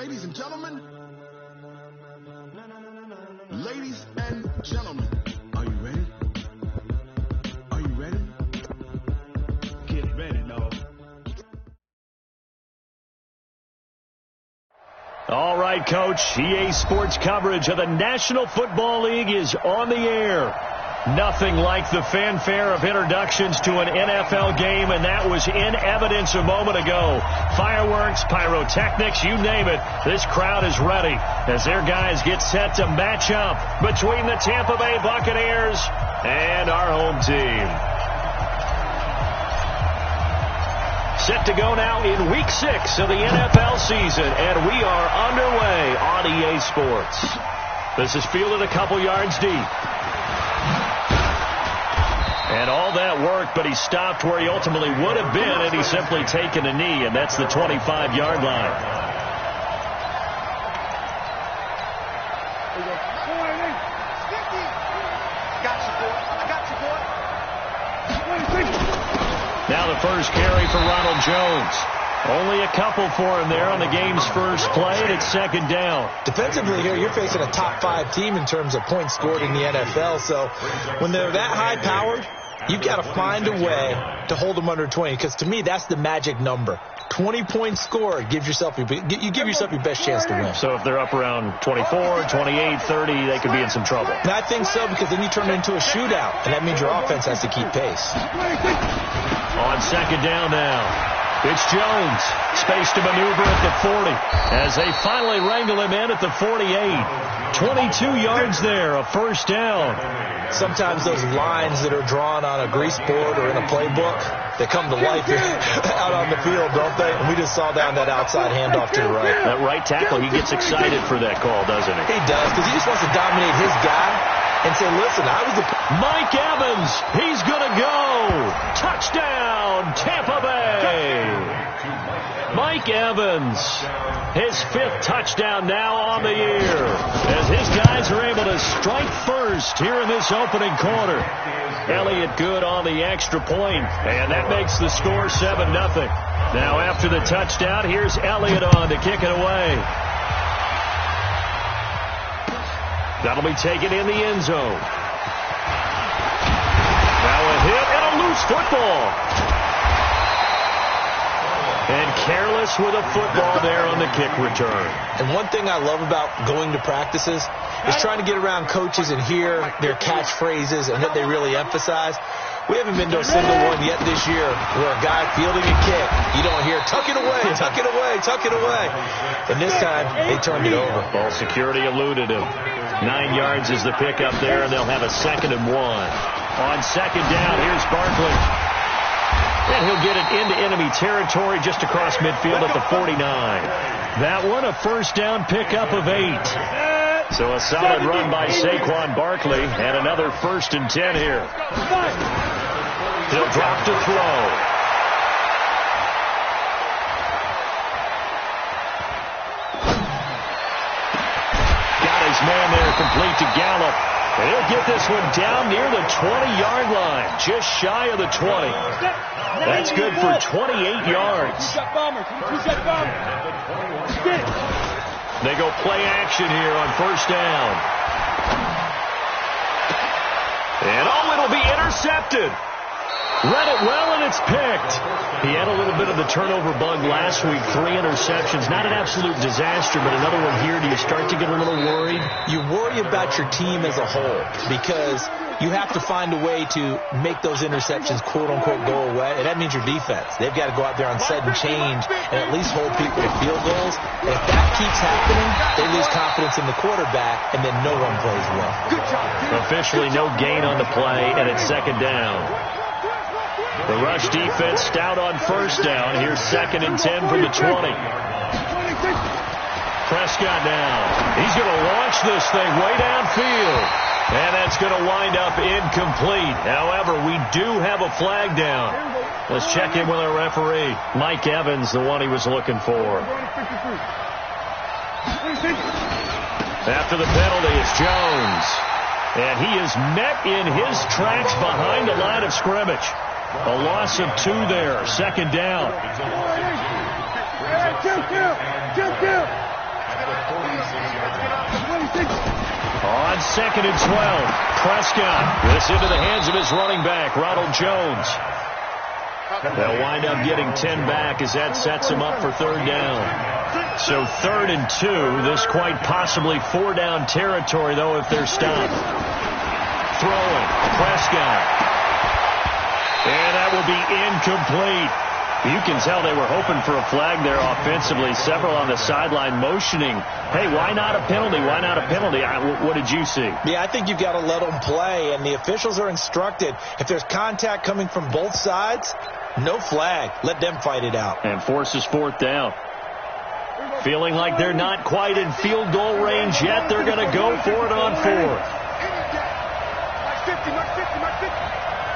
Ladies and gentlemen. Ladies and gentlemen. Are you ready? Are you ready? Get ready, dog. All right, Coach. EA Sports coverage of the National Football League is on the air. Nothing like the fanfare of introductions to an NFL game, and that was in evidence a moment ago. Fireworks, pyrotechnics, you name it. This crowd is ready as their guys get set to match up between the Tampa Bay Buccaneers and our home team. Set to go now in Week 6 of the NFL season, and we are underway on EA Sports. This is fielded a couple yards deep. And all that work, but he stopped where he ultimately would have been had he simply taken a knee, and that's the 25-yard line. Now the first carry for Ronald Jones. Only a couple for him there on the game's first play, and it's second down. Defensively here, you're facing a top-5 team in terms of points scored in the NFL, so when they're that high-powered, you've got to find a way to hold them under 20, because to me, that's the magic number. 20 points scored, you give yourself your best chance to win. So if they're up around 24, 28, 30, they could be in some trouble. And I think so, because then you turn it into a shootout, and that means your offense has to keep pace. On second down now. It's Jones. Space to maneuver at the 40 as they finally wrangle him in at the 48. 22 yards there, a first down. Sometimes those lines that are drawn on a grease board or in a playbook, they come to life out on the field, don't they? And we just saw down that outside handoff to the right. That right tackle, he gets excited for that call, doesn't he? He does, because he just wants to dominate his guy and say, listen, I was the... Mike Evans, he's going to go. Touchdown, Tampa Bay. Mike Evans, his 5th touchdown now on the year, as his guys are able to strike first here in this opening quarter. Elliott good on the extra point, and that makes the score 7-0. Now after the touchdown, here's Elliott on to kick it away. That'll be taken in the end zone. Now a hit and a loose football. And careless with a football there on the kick return. And one thing I love about going to practices is trying to get around coaches and hear their catchphrases and what they really emphasize. We haven't been to a single one yet this year where a guy fielding a kick, you don't hear, tuck it away, tuck it away, tuck it away. And this time, they turned it over. Ball security eluded him. 9 yards is the pickup there, and they'll have a 2nd and 1. On second down, here's Barkley. And he'll get it into enemy territory just across midfield at the 49. That one, a first down pickup of 8. So a solid run by Saquon Barkley, and another 1st and 10 here. He'll drop to throw. Got his man there, complete to Gallup. And he'll get this one down near the 20-yard line, just shy of the 20. That's good for 28 yards. They go play action here on first down. And it'll be intercepted. Read it well, and it's picked. He had a little bit of the turnover bug last week. 3 interceptions. Not an absolute disaster, but another one here. Do you start to get a little worried? You worry about your team as a whole because you have to find a way to make those interceptions, quote-unquote, go away, and that means your defense. They've got to go out there on set and change and at least hold people to field goals. And if that keeps happening, they lose confidence in the quarterback, and then no one plays well. Good job. Officially no gain on the play, and it's second down. The rush defense stout on first down. Here's 2nd and 10 from the 20. Prescott now. He's going to launch this thing way downfield. And that's going to wind up incomplete. However, we do have a flag down. Let's check in with our referee. Mike Evans, the one he was looking for. After the penalty, it's Jones. And he is met in his tracks behind the line of scrimmage. A loss of 2 there. Second down. On 2nd and 12, Prescott. This into the hands of his running back, Ronald Jones. They'll wind up getting 10 back as that sets them up for 3rd down. So 3rd and 2, this quite possibly 4-down territory, though, if they're stopped. Throwing, Prescott. And that will be incomplete. You can tell they were hoping for a flag there offensively. Several on the sideline motioning, hey, why not a penalty? Why not a penalty? What did you see? Yeah, I think you've got to let them play, and the officials are instructed. If there's contact coming from both sides, no flag. Let them fight it out. And forces 4th down. Feeling like they're not quite in field goal range yet, they're going to go for it on 4th.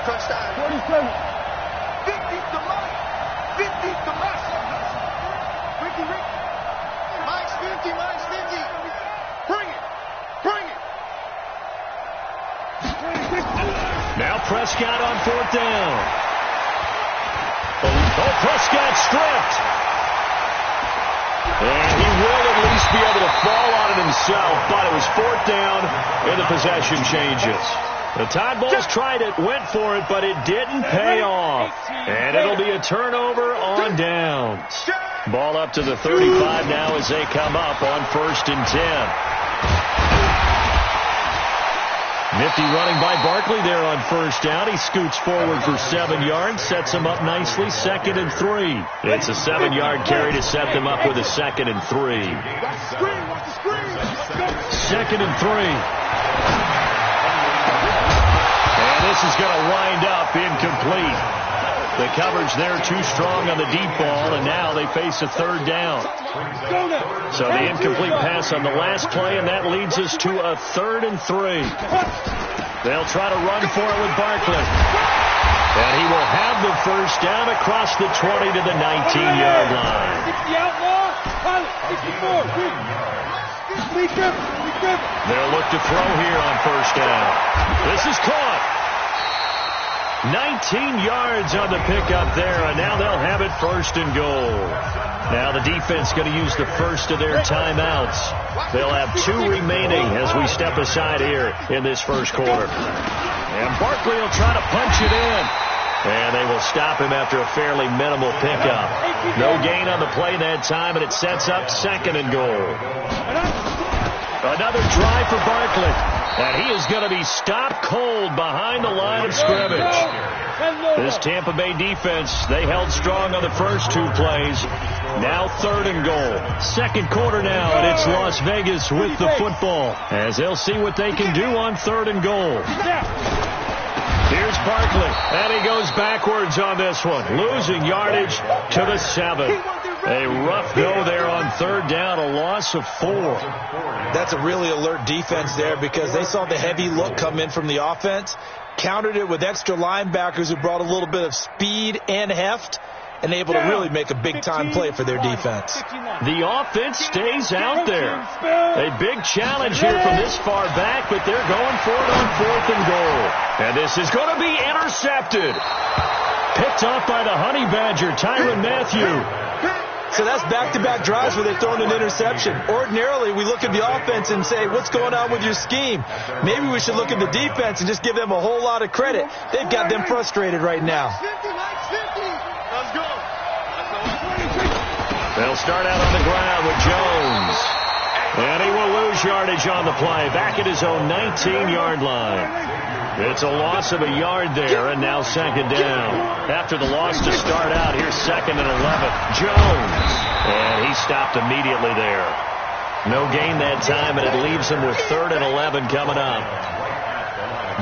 Touchdown. 47. 50 to Mike. 50 to Mike. Ricky. Mike's 50. Mike's 50. Bring it. Bring it. Now Prescott on 4th down. Oh, Prescott stripped. And he will at least be able to fall on it himself, but it was 4th down and the possession changes. The Tide Bulls tried it, went for it, but it didn't pay off. And it'll be a turnover on downs. Ball up to the 35 now as they come up on 1st and 10. Nifty running by Barkley there on 1st down. He scoots forward for 7 yards, sets him up nicely, 2nd and 3. It's a 7-yard carry to set them up with a 2nd and 3. 2nd and 3. And this is going to wind up incomplete. The coverage there too strong on the deep ball, and now they face a 3rd down. So the incomplete pass on the last play, and that leads us to a 3rd and 3. They'll try to run for it with Barkley. And he will have the 1st down across the 20 to the 19-yard line. They'll look to throw here on 1st down. This is caught. 19 yards on the pickup there, and now they'll have it 1st and goal. Now the defense going to use the first of their timeouts. They'll have 2 remaining as we step aside here in this 1st quarter. And Barkley will try to punch it in. And they will stop him after a fairly minimal pickup. No gain on the play that time, and it sets up 2nd and goal. Another drive for Barkley. And he is going to be stopped cold behind the line of scrimmage. This Tampa Bay defense, they held strong on the first 2 plays. Now 3rd and goal. 2nd quarter now, and it's Las Vegas with the football, as they'll see what they can do on 3rd and goal. Here's Barkley, and he goes backwards on this one, losing yardage to the 7. A rough go there on 3rd down, a loss of 4. That's a really alert defense there because they saw the heavy look come in from the offense, countered it with extra linebackers who brought a little bit of speed and heft, and able to really make a big-time play for their defense. The offense stays out there. A big challenge here from this far back, but they're going for it on 4th and goal. And this is going to be intercepted. Picked off by the Honey Badger, Tyrann Mathieu. So that's back-to-back drives where they've thrown an interception. Ordinarily, we look at the offense and say, what's going on with your scheme? Maybe we should look at the defense and just give them a whole lot of credit. They've got them frustrated right now. They'll start out on the ground with Jones. And he will lose yardage on the play, back at his own 19-yard line. It's a loss of a yard there, and now 2nd down. After the loss to start out, here's 2nd and 11. Jones. And he stopped immediately there. No gain that time, and it leaves him with 3rd and 11 coming up.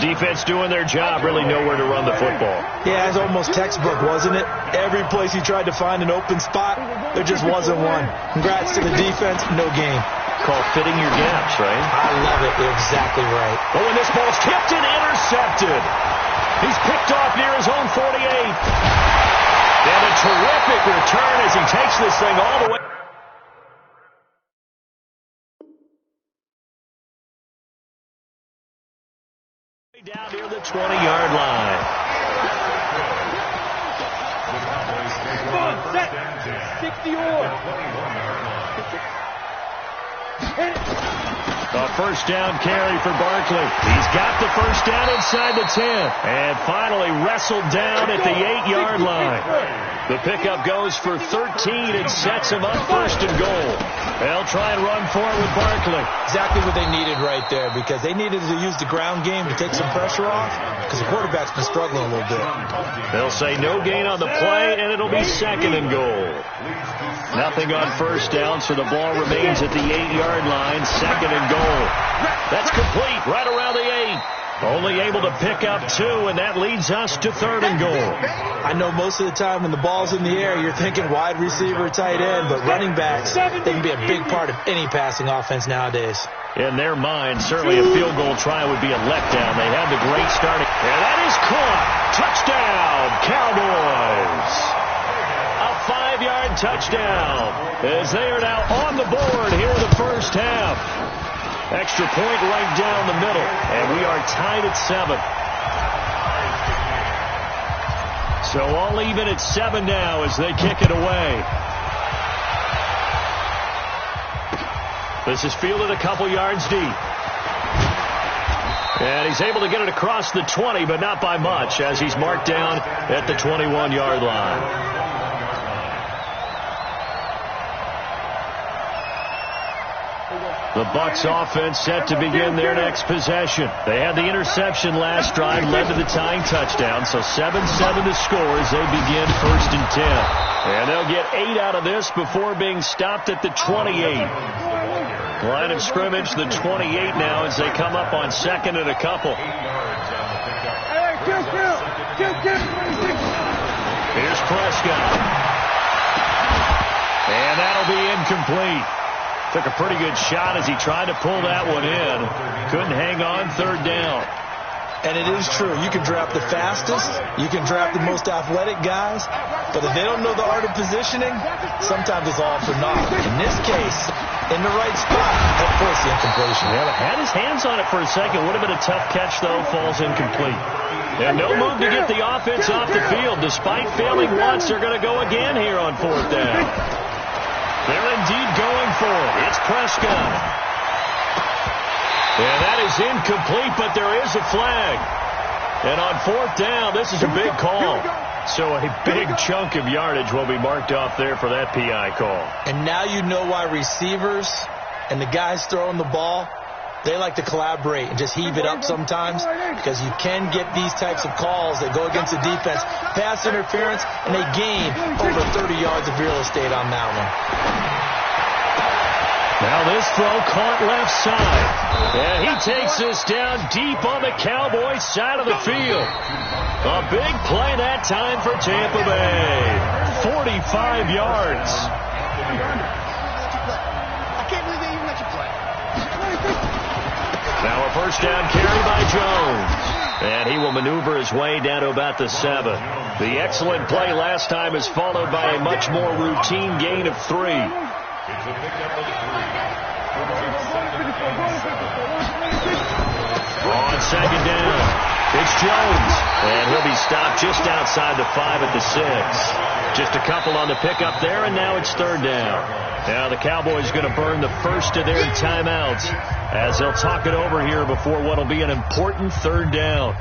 Defense doing their job, really nowhere to run the football. Yeah, it's almost textbook, wasn't it? Every place he tried to find an open spot, there just wasn't one. Congrats to the defense, no gain. Called fitting your gaps, right? I love it. Exactly right. Oh, and this ball's tipped and intercepted. He's picked off near his own 48. And a terrific return as he takes this thing all the way. Down near the 20-yard line. A first down carry for Barkley. He's got the first down inside the 10. And finally wrestled down at the 8-yard line. The pickup goes for 13 and sets him up first and goal. They'll try and run forward with Barkley. Exactly what they needed right there, because they needed to use the ground game to take some pressure off, because the quarterback's been struggling a little bit. They'll say no gain on the play, and it'll be second and goal. Nothing on first down, so the ball remains at the 8-yard line, second and goal. That's complete right around the 8. Only able to pick up 2, and that leads us to third and goal. I know most of the time when the ball's in the air, you're thinking wide receiver, tight end, but running backs, they can be a big part of any passing offense nowadays. In their mind, certainly a field goal try would be a letdown. They had the great starting. And that is caught. Touchdown, Cowboys. A 5-yard touchdown as they are now on the board here in the first half. Extra point right down the middle, and we are tied at 7. So all even at 7 now as they kick it away. This is fielded a couple yards deep. And he's able to get it across the 20, but not by much, as he's marked down at the 21-yard line. The Bucs offense set to begin their next possession. They had the interception last drive, led to the tying touchdown, so 7-7 the score as they begin first and 10. And they'll get 8 out of this before being stopped at the 28. Line of scrimmage, the 28 now as they come up on second and a couple. Here's Prescott. And that'll be incomplete. Took a pretty good shot as he tried to pull that one in. Couldn't hang on third down. And it is true. You can draft the fastest. You can draft the most athletic guys. But if they don't know the art of positioning, sometimes it's all for naught. In this case, in the right spot, that forced the incompletion. Yeah, had his hands on it for a second. Would have been a tough catch, though. Falls incomplete. And no move to get the offense off the field. Despite failing once, they're going to go again here on fourth down. They're indeed going for it. It's Prescott. And that is incomplete, but there is a flag. And on fourth down, this is a big call. So a big chunk of yardage will be marked off there for that PI call. And now you know why receivers and the guys throwing the ball, they like to collaborate and just heave it up sometimes, because you can get these types of calls that go against the defense, pass interference, and they gain over 30 yards of real estate on that one. Now this throw caught left side. And he takes this down deep on the Cowboys side of the field. A big play that time for Tampa Bay. 45 yards. I can't believe they even let you play. Now a first down carry by Jones. And he will maneuver his way down to about the 7. The excellent play last time is followed by a much more routine gain of 3. On second down, it's Jones. And he'll be stopped just outside the 5 at the 6. Just a couple on the pickup there, and now it's third down. Now the Cowboys going to burn the first of their timeouts as they'll talk it over here before what will be an important third down.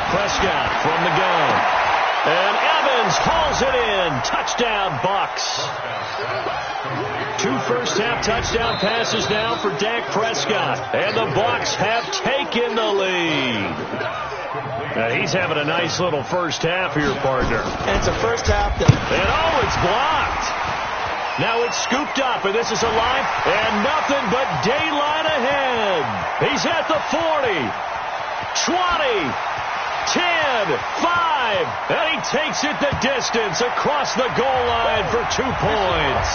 Prescott from the gun. And Evans hauls it in. Touchdown, Bucs. 2 first-half touchdown passes now for Dak Prescott. And the Bucs have taken the lead. Now he's having a nice little first half here, partner. And it's a first half that... And oh, it's blocked. Now it's scooped up, and this is a line, and nothing but daylight ahead. He's at the 40, 20, 10, 5, and he takes it the distance across the goal line for 2 points.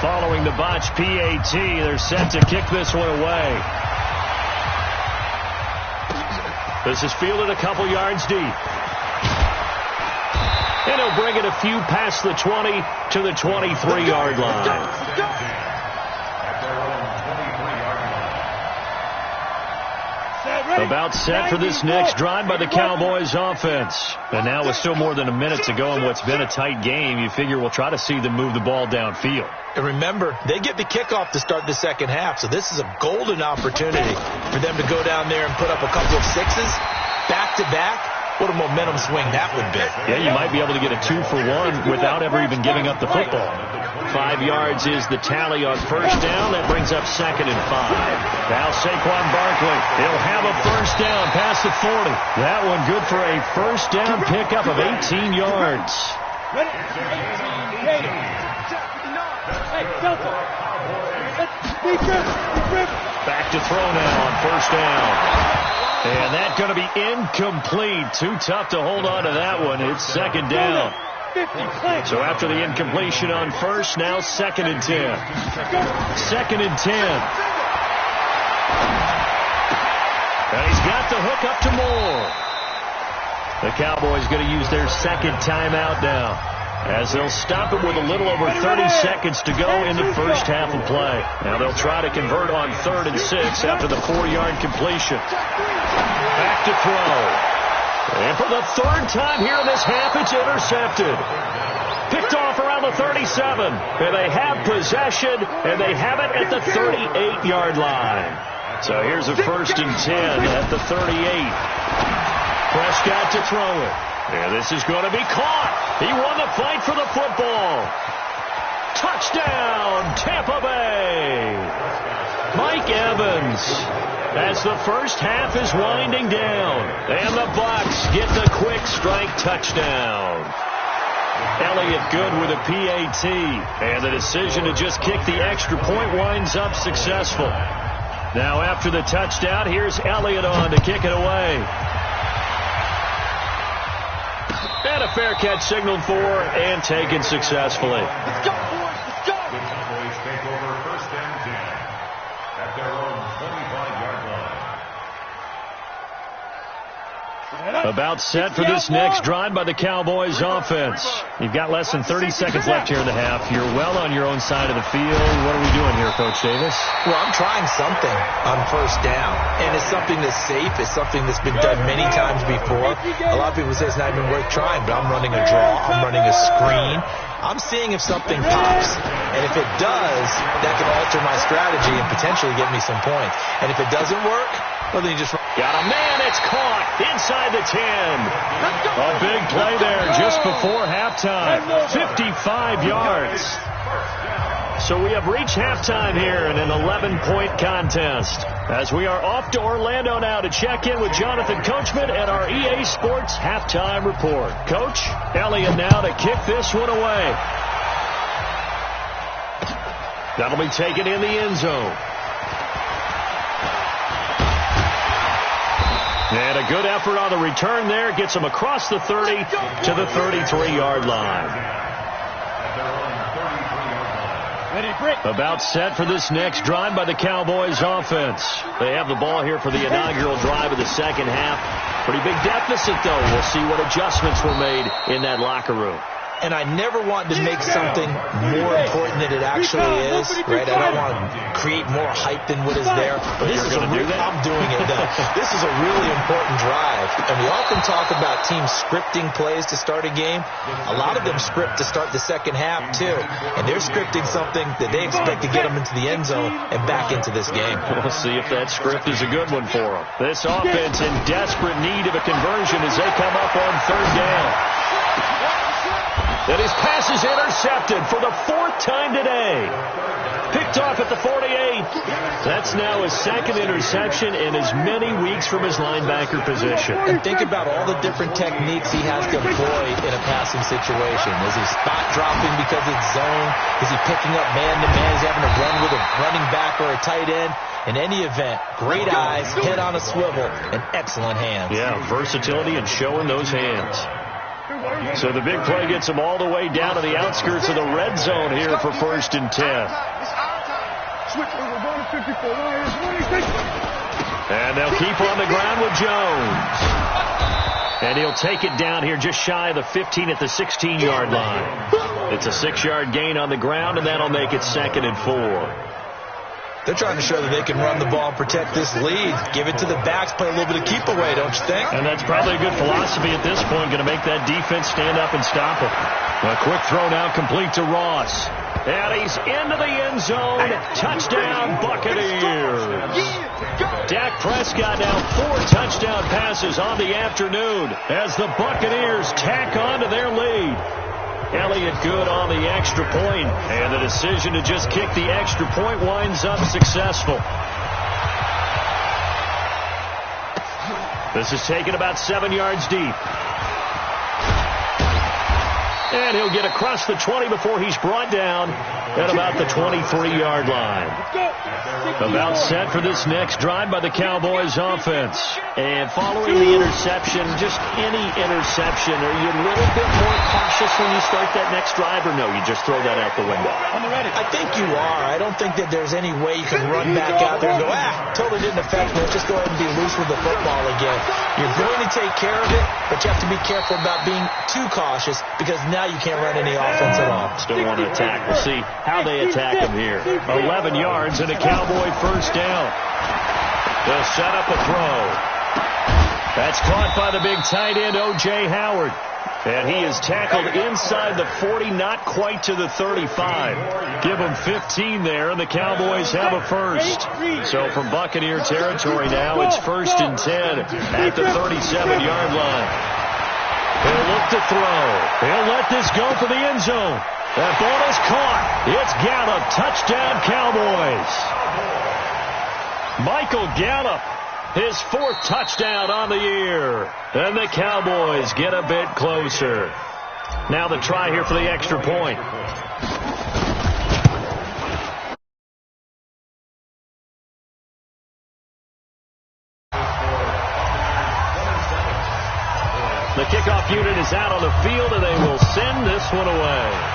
Following the botched PAT, they're set to kick this one away. This is fielded a couple yards deep. And he'll bring it a few past the 20 to the 23-yard line. About set for this next drive by the Cowboys offense. And now with still more than a minute to go in what's been a tight game, you figure we'll try to see them move the ball downfield. And remember, they get the kickoff to start the second half, so this is a golden opportunity for them to go down there and put up a couple of sixes back-to-back. What a momentum swing that would be. Yeah, you might be able to get a 2-for-1 without ever even giving up the football. 5 yards is the tally on first down. That brings up 2nd and 5. Now Saquon Barkley, he'll have a first down past the 40. That one good for a first down pickup of 18 yards. Back to throw now on first down. And that's going to be incomplete. Too tough to hold on to that one. It's 2nd down. So after the incompletion on first, now 2nd and 10. 2nd and 10. And he's got the hook up to Moore. The Cowboys going to use their 2nd timeout now, as they'll stop it with a little over 30 seconds to go in the first half of play. Now they'll try to convert on 3rd and 6 after the 4-yard completion. Back to throw. And for the 3rd time here in this half, it's intercepted. Picked off around the 37. And they have possession, and they have it at the 38-yard line. So here's a 1st and 10 at the 38. Prescott to throw it. And this is going to be caught. He won the fight for the football. Touchdown, Tampa Bay. Mike Evans, as the first half is winding down. And the Bucs get the quick strike touchdown. Elliott good with a PAT. And the decision to just kick the extra point winds up successful. Now after the touchdown, here's Elliott on to kick it away. And a fair catch signaled for and taken successfully. Let's go, boys. Let's go. The Cowboys take over 1st and 10 at their own 25-yard line. About set for this next drive by the Cowboys offense. You've got less than 30 seconds left here in the half. You're well on your own side of the field. What are we doing here, Coach Davis? Well, I'm trying something on first down, and it's something that's safe. It's something that's been done many times before. A lot of people say it's not even worth trying, but I'm running a draw. I'm running a screen. I'm seeing if something pops, and if it does, that can alter my strategy and potentially get me some points. And if it doesn't work, well, then you just... Got a man, it's caught inside the 10. A big play there just before halftime. 55 yards. So we have reached halftime here in an 11-point contest, as we are off to Orlando now to check in with Jonathan Coachman at our EA Sports Halftime Report. Coach, Elliott now to kick this one away. That'll be taken in the end zone. And a good effort on the return there. Gets him across the 30 to the 33-yard line. About set for this next drive by the Cowboys offense. They have the ball here for the inaugural drive of the second half. Pretty big deficit, though. We'll see what adjustments were made in that locker room. And I never want to make something more important than it actually is, right? I don't want to create more hype than what is there. But this is I'm doing it, though. This is a really important drive. And we often talk about teams scripting plays to start a game. A lot of them script to start the second half, too. And they're scripting something that they expect to get them into the end zone and back into this game. We'll see if that script is a good one for them. This offense in desperate need of a conversion as they come up on 3rd down. And his pass is intercepted for the 4th time today. Picked off at the 48. That's now his 2nd interception in as many weeks from his linebacker position. And think about all the different techniques he has to employ in a passing situation. Is he spot dropping because it's zone? Is he picking up man-to-man? Is he having to run with a running back or a tight end? In any event, great eyes, head on a swivel, and excellent hands. Yeah, versatility and showing those hands. So the big play gets them all the way down to the outskirts of the red zone here for 1st and 10. And they'll keep on the ground with Jones. And he'll take it down here just shy of the 15 at the 16-yard line. It's a 6-yard gain on the ground, and that'll make it 2nd and 4. They're trying to show that they can run the ball and protect this lead. Give it to the backs, play a little bit of keep away, don't you think? And that's probably a good philosophy at this point, going to make that defense stand up and stop it. A quick throw now complete to Ross. And he's into the end zone. Touchdown, Buccaneers. Dak Prescott now 4 touchdown passes on the afternoon as the Buccaneers tack on to their lead. Elliott good on the extra point, and the decision to just kick the extra point winds up successful. This is taken about 7 yards deep. And he'll get across the 20 before he's brought down at about the 23-yard line. About set for this next drive by the Cowboys offense. And following the interception, just any interception, are you a little bit more cautious when you start that next drive, or no, you just throw that out the window? I think you are. I don't think that there's any way you can run back out there and go, totally didn't affect me. Let's just go ahead and be loose with the football again. You're going to take care of it, but you have to be careful about being too cautious because now you can't run any offense at all. Still want to attack. We'll see how they attack him here. 11 yards and a Cowboy first down. They'll set up a throw. That's caught by the big tight end, O.J. Howard. And he is tackled inside the 40, not quite to the 35. Give him 15 there, and the Cowboys have a first. So from Buccaneer territory now, it's 1st and 10 at the 37-yard line. He'll look to throw. He'll let this go for the end zone. That ball is caught. It's Gallup. Touchdown, Cowboys. Michael Gallup, his 4th touchdown on the year. And the Cowboys get a bit closer. Now the try here for the extra point. The kickoff unit is out on the field, and they will send this one away.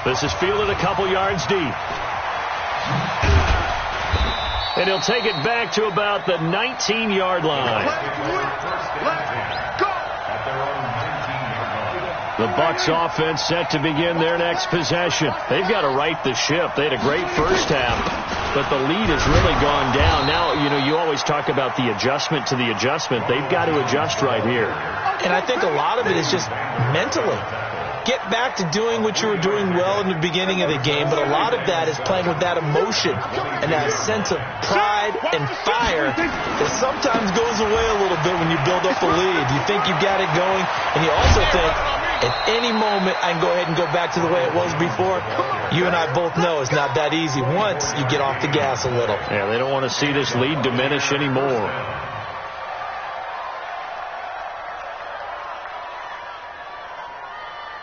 This is fielded a couple yards deep. And he'll take it back to about the 19-yard line. The Bucs offense set to begin their next possession. They've got to right the ship. They had a great first half, but the lead has really gone down. Now, you always talk about the adjustment to the adjustment. They've got to adjust right here. And I think a lot of it is just mentally. Get back to doing what you were doing well in the beginning of the game, but a lot of that is playing with that emotion and that sense of pride and fire that sometimes goes away a little bit when you build up a lead. You think you've got it going, and you also think, at any moment, I can go ahead and go back to the way it was before. You and I both know it's not that easy once you get off the gas a little. Yeah, they don't want to see this lead diminish anymore.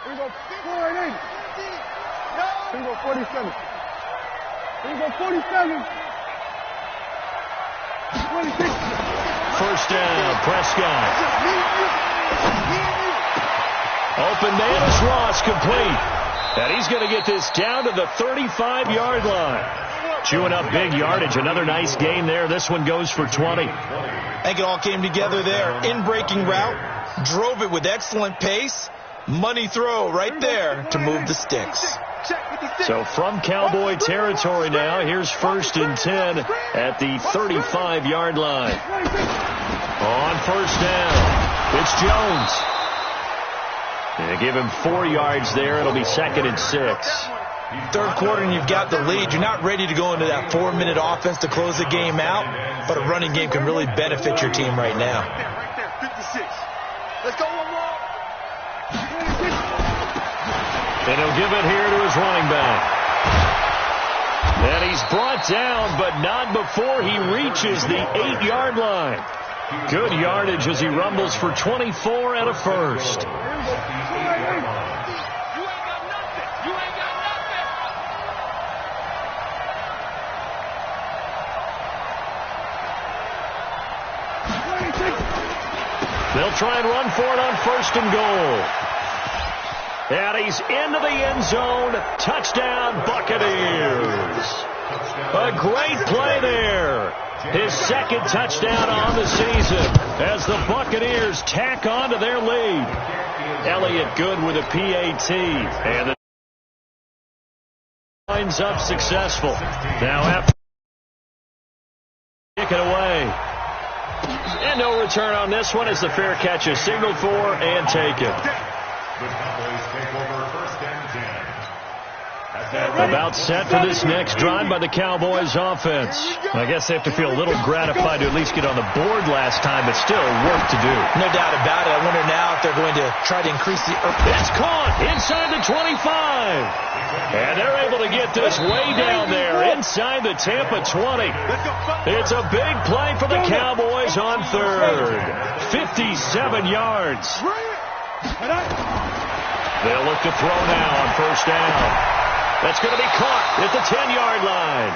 Here we go, 480. Here we go, 47. Here we go, 47. 26. First down, Prescott. Open man is Ross, complete. And he's going to get this down to the 35-yard line. Chewing up big yardage. Another nice gain there. This one goes for 20. I think it all came together there. In-breaking route. Drove it with excellent pace. Money throw right there to move the sticks. So from Cowboy territory now, here's 1st and 10 at the 35-yard line. On first down, it's Jones. And give him 4 yards there. It'll be 2nd and 6. Third quarter and you've got the lead. You're not ready to go into that 4-minute offense to close the game out, but a running game can really benefit your team right now. Right there, 56. Let's go one more. And he'll give it here to his running back. And he's brought down, but not before he reaches the 8-yard line. Good yardage as he rumbles for 24 and a first. They'll try and run for it on 1st and goal. And he's into the end zone. Touchdown, Buccaneers. A great play there. His 2nd touchdown on the season as the Buccaneers tack on to their lead. Elliott good with a PAT. And the Winds up successful. Now after kick it away. And no return on this one as the fair catch is signaled for and taken. The Cowboys take over first and 10. About set for this next drive by the Cowboys offense. I guess they have to feel a little gratified to at least get on the board last time, but still work to do. No doubt about it. I wonder now if they're going to try to increase the... It's caught inside the 25. And they're able to get this way down there inside the Tampa 20. It's a big play for the Cowboys on third. 57 yards. They'll look to throw now on first down. That's going to be caught at the 10-yard line.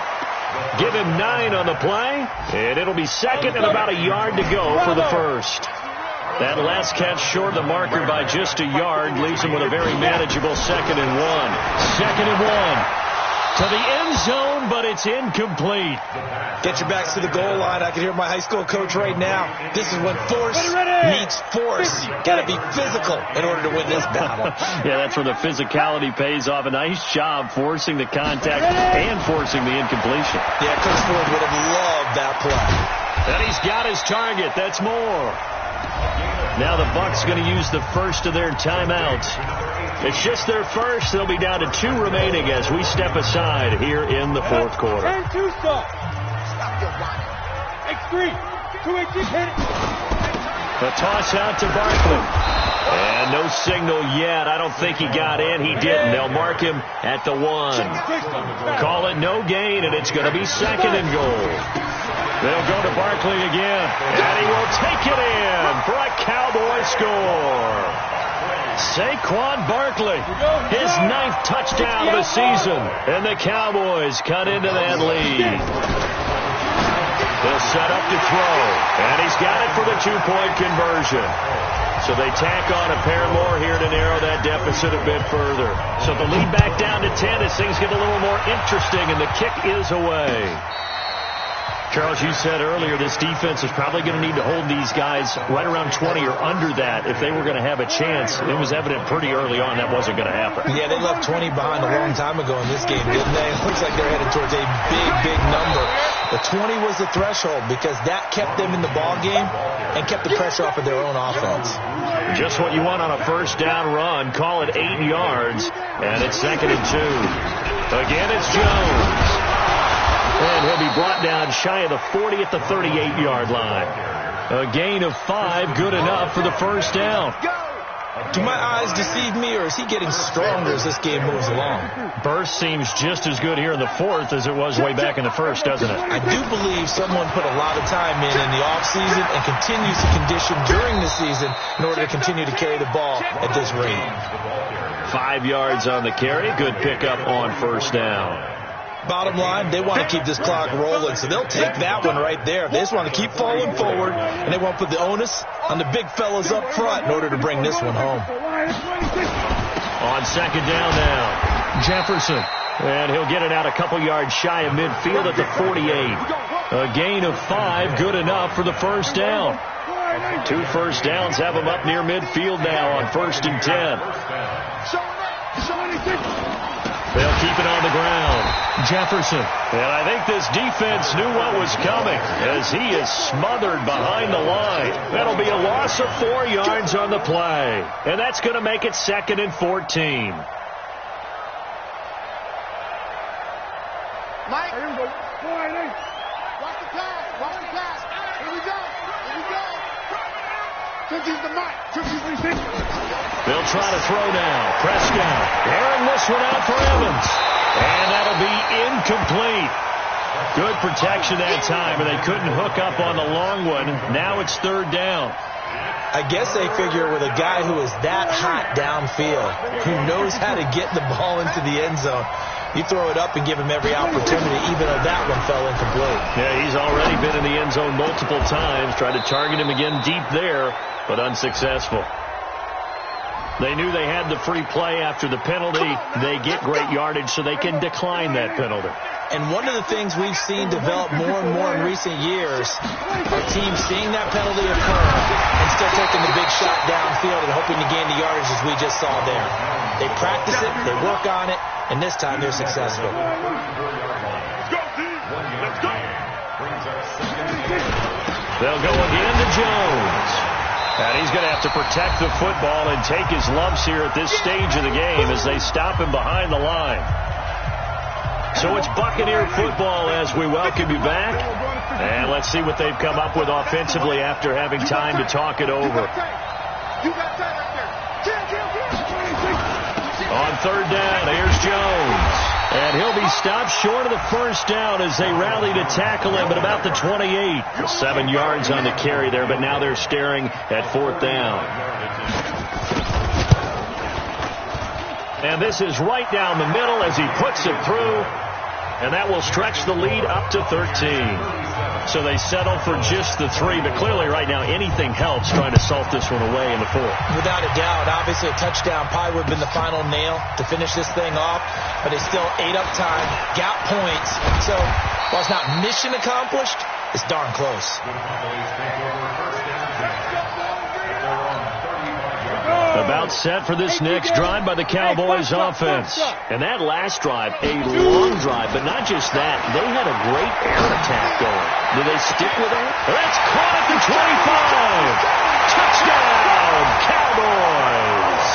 Give him 9 on the play, and it'll be second and about a yard to go for the first. That last catch short of the marker by just a yard leaves him with a very manageable 2nd and 1. 2nd and 1 to the end zone, but it's incomplete. Get your backs to the goal line. I can hear my high school coach right now. This is when force meets force. Got to be physical in order to win this battle. Yeah, that's where the physicality pays off. A nice job forcing the contact and forcing the incompletion. Yeah, Coach Ford would have loved that play. And he's got his target. That's more. Now the Bucs going to use the first of their timeouts. It's just their first. They'll be down to 2 remaining as we step aside here in the fourth quarter. The toss out to Barkley. And no signal yet. I don't think he got in. He didn't. They'll mark him at the 1. Call it no gain, and it's going to be 2nd and goal. They'll go to Barkley again, and he will take it in for a Cowboy score. Saquon Barkley, his 9th touchdown of the season, and the Cowboys cut into that lead. They'll set up to throw, and he's got it for the 2-point conversion. So they tack on a pair more here to narrow that deficit a bit further. So the lead back down to 10 as things get a little more interesting, and the kick is away. Charles, you said earlier this defense is probably going to need to hold these guys right around 20 or under that if they were going to have a chance. It was evident pretty early on that wasn't going to happen. Yeah, they left 20 behind a long time ago in this game, didn't they? It looks like they're headed towards a big, big number. The 20 was the threshold because that kept them in the ball game and kept the pressure off of their own offense. Just what you want on a first down run. Call it 8 yards, and it's 2nd and 2. Again, it's Jones. And he'll be brought down shy of the 40 at the 38-yard line. A gain of 5, good enough for the first down. Do my eyes deceive me, or is he getting stronger as this game moves along? Burst seems just as good here in the fourth as it was way back in the first, doesn't it? I do believe someone put a lot of time in the offseason and continues to condition during the season in order to continue to carry the ball at this rate. 5 yards on the carry. Good pickup on first down. Bottom line, they want to keep this clock rolling, so they'll take that one right there. They just want to keep falling forward, and they want to put the onus on the big fellas up front in order to bring this one home. On second down now, Jefferson. And he'll get it out a couple yards shy of midfield at the 48. A gain of 5, good enough for the first down. 2 first downs have him up near midfield now on 1st and 10. They'll keep it on the ground. Jefferson. And I think this defense knew what was coming as he is smothered behind the line. That'll be a loss of 4 yards on the play. And that's going to make it 2nd and 14. Mike. Watch the pass. Watch the pass. Here we go. Here we go. Tricky's the Mike. They'll try to throw now. Prescott airing this one out for Evans. And that'll be incomplete. Good protection that time, and they couldn't hook up on the long one. Now it's 3rd down. I guess they figure with a guy who is that hot downfield, who knows how to get the ball into the end zone, you throw it up and give him every opportunity, even though that one fell incomplete. Yeah, he's already been in the end zone multiple times. Tried to target him again deep there, but unsuccessful. They knew they had the free play after the penalty. They get great yardage, so they can decline that penalty. And one of the things we've seen develop more and more in recent years are teams seeing that penalty occur and still taking the big shot downfield and hoping to gain the yardage as we just saw there. They practice it, they work on it, and this time they're successful. They'll go again to Jones. And he's going to have to protect the football and take his lumps here at this stage of the game as they stop him behind the line. So it's Buccaneer football as we welcome you back. And let's see what they've come up with offensively after having time to talk it over. On third down, here's Jones. And he'll be stopped short of the first down as they rally to tackle him at about the 28. 7 yards on the carry there, but now they're staring at fourth down. And this is right down the middle as he puts it through. And that will stretch the lead up to 13. So they settle for just the 3. But clearly right now anything helps trying to salt this one away in the fourth. Without a doubt. Obviously a touchdown probably would have been the final nail to finish this thing off. But they still ate up time, got points. So while it's not mission accomplished, it's darn close. About set for this next drive by the Cowboys offense. And that last drive, a long drive, but not just that. They had a great air attack going. Do they stick with that? That's caught at the 25. Touchdown, Cowboys.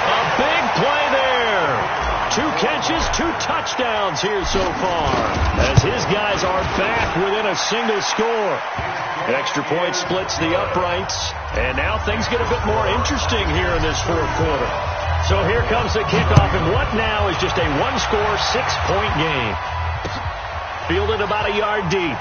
A big play there. 2 catches, 2 touchdowns here so far as his guys are back within a single score. Extra point splits the uprights, and now things get a bit more interesting here in this fourth quarter. So here comes the kickoff, and what now is just a 1-score, 6-point game. Fielded about a yard deep.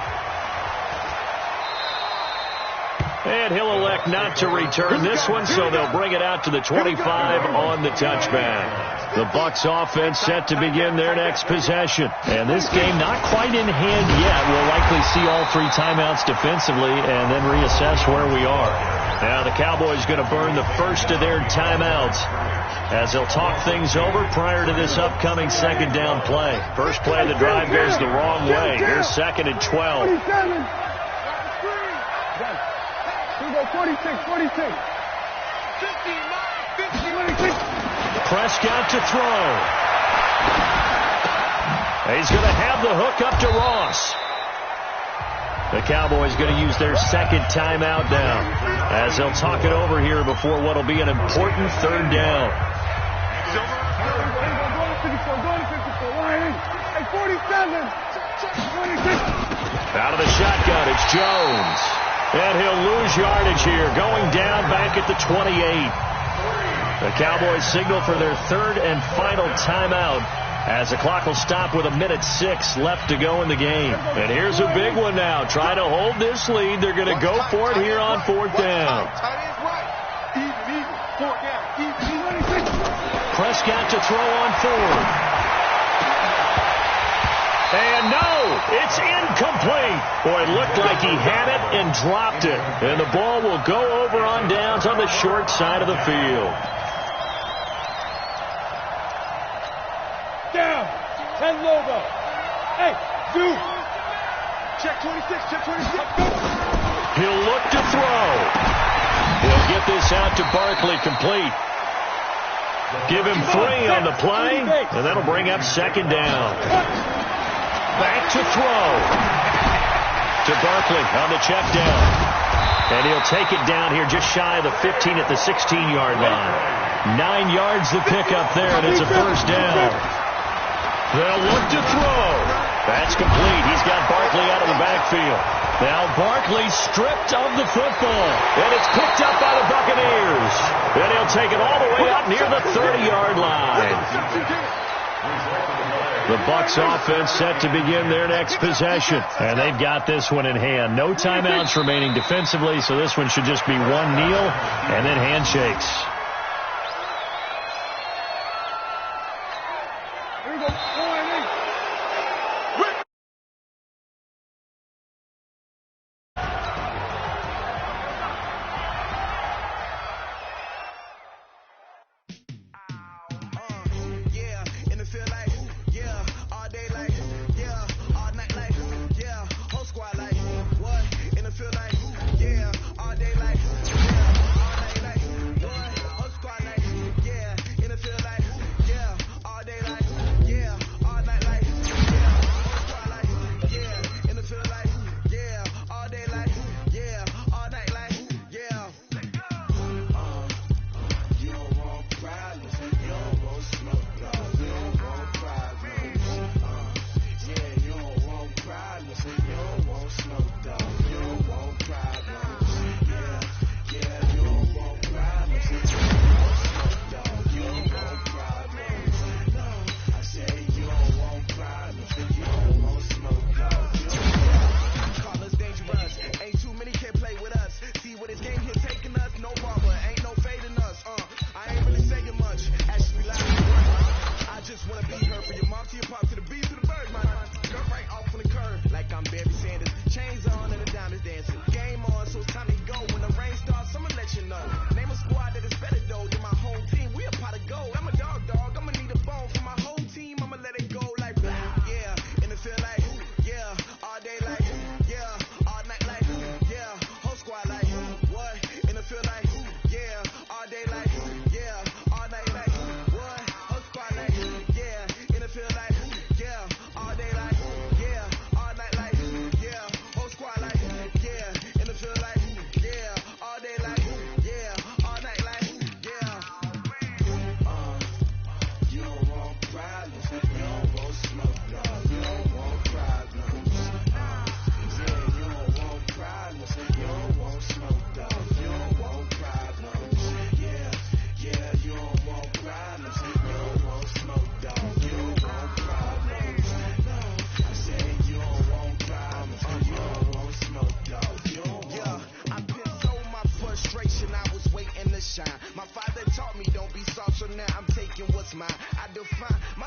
And he'll elect not to return this one, so they'll bring it out to the 25 on the touchback. The Bucs offense set to begin their next possession. And this game not quite in hand yet. We'll likely see all 3 timeouts defensively and then reassess where we are. Now the Cowboys going to burn the first of their timeouts as they'll talk things over prior to this upcoming second down play. First play of the drive goes the wrong way. Here's 2nd and 12. 46. Prescott to throw. He's going to have the hook up to Ross. The Cowboys going to use their second timeout now as they'll talk it over here before what will be an important third down. Out of the shotgun, it's Jones. And he'll lose yardage here, going down back at the 28. The Cowboys signal for their third and final timeout as the clock will stop with 1:06 left to go in the game. And here's a big one now. Trying to hold this lead. They're going to go for it here on fourth down. Prescott to throw on fourth. And no, it's incomplete. Boy, it looked like he had it and dropped it. And the ball will go over on downs on the short side of the field. Down. 10 logo. Hey, dude. Check 26, check 26. He'll look to throw. He'll get this out to Barkley complete. Give him 3 on the play, and that'll bring up second down. Back to throw to Barkley on the check down. And he'll take it down here just shy of the 15 at the 16-yard line. 9 yards the pickup there, and it's a first down. They'll look to throw. That's complete. He's got Barkley out of the backfield. Now Barkley stripped of the football, and it's picked up by the Buccaneers. And he'll take it all the way up near the 30-yard line. The Bucs offense set to begin their next possession. And they've got this one in hand. No timeouts remaining defensively, so this one should just be one kneel and then handshakes.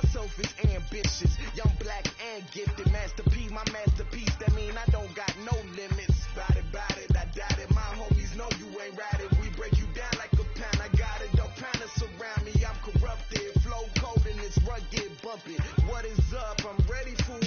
myself is ambitious. Young, black, and gifted. Master P, my masterpiece. That mean I don't got no limits. Bout it, I doubt it. My homies know you ain't ratted. We break you down like a pound. I got it, don't pound us around me. I'm corrupted. Flow cold and it's rugged, bumping. What is up? I'm ready for